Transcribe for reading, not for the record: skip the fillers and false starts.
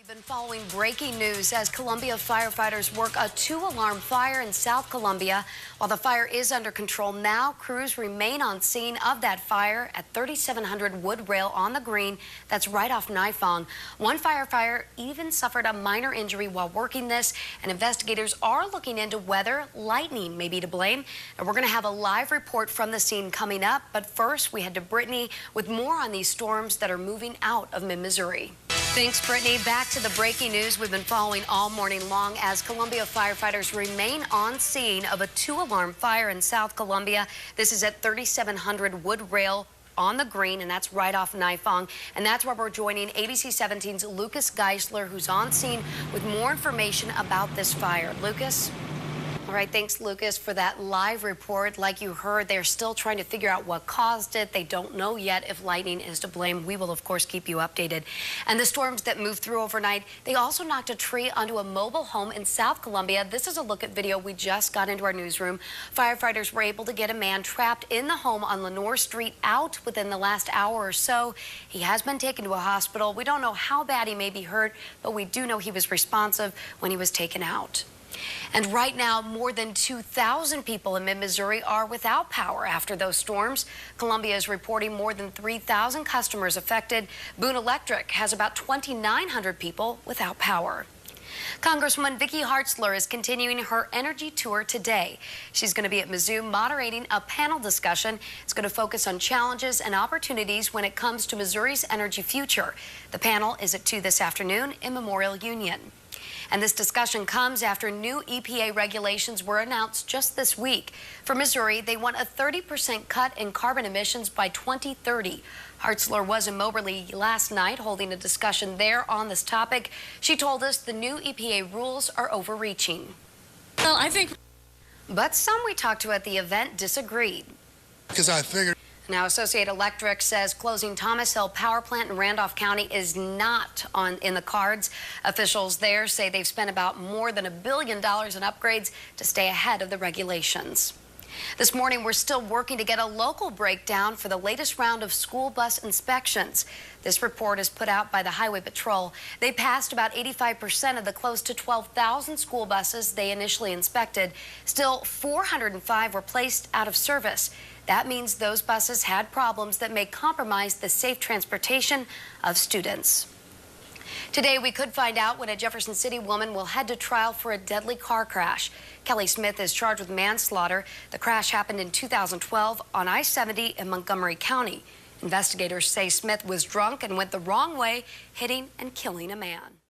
Been following breaking news as Columbia firefighters work a 2-alarm fire in South Columbia. While the fire is under control now, crews remain on scene of that fire at 3700 Wood Rail on the Green. That's right off Nifong. One firefighter even suffered a minor injury while working this, and investigators are looking into whether lightning may be to blame. And we're going to have a live report from the scene coming up. But first, we head to Brittany with more on these storms that are moving out of mid-Missouri. Thanks, Brittany. Back to the breaking news we've been following all morning long as Columbia firefighters remain on scene of a 2-alarm fire in South Columbia. This is at 3700 Wood Rail on the Green, and that's right off Nifong. And that's where we're joining ABC 17's Lucas Geisler, who's on scene with more information about this fire. Lucas? All right, thanks, Lucas, for that live report. Like you heard, they're still trying to figure out what caused it. They don't know yet if lightning is to blame. We will, of course, keep you updated. And the storms that moved through overnight, they also knocked a tree onto a mobile home in South Columbia. This is a look at video we just got into our newsroom. Firefighters were able to get a man trapped in the home on Lenore Street out within the last hour or so. He has been taken to a hospital. We don't know how bad he may be hurt, but we do know he was responsive when he was taken out. And right now, more than 2,000 people in mid-Missouri are without power after those storms. Columbia is reporting more than 3,000 customers affected. Boone Electric has about 2,900 people without power. Congresswoman Vicky Hartzler is continuing her energy tour today. She's going to be at Mizzou moderating a panel discussion. It's going to focus on challenges and opportunities when it comes to Missouri's energy future. The panel is at 2 this afternoon in Memorial Union. And this discussion comes after new EPA regulations were announced just this week. For Missouri, they want a 30% cut in carbon emissions by 2030. Hartzler was in Moberly last night holding a discussion there on this topic. She told us the new EPA rules are overreaching. Well, I think. But some we talked to at the event disagreed. Because I figured. Now, Associated Electric says closing Thomas Hill Power Plant in Randolph County is not in the cards. Officials there say they've spent about more than $1 billion in upgrades to stay ahead of the regulations. This morning, we're still working to get a local breakdown for the latest round of school bus inspections. This report is put out by the Highway Patrol. They passed about 85% of the close to 12,000 school buses they initially inspected. Still, 405 were placed out of service. That means those buses had problems that may compromise the safe transportation of students. Today, we could find out when a Jefferson City woman will head to trial for a deadly car crash. Kelly Smith is charged with manslaughter. The crash happened in 2012 on I-70 in Montgomery County. Investigators say Smith was drunk and went the wrong way, hitting and killing a man.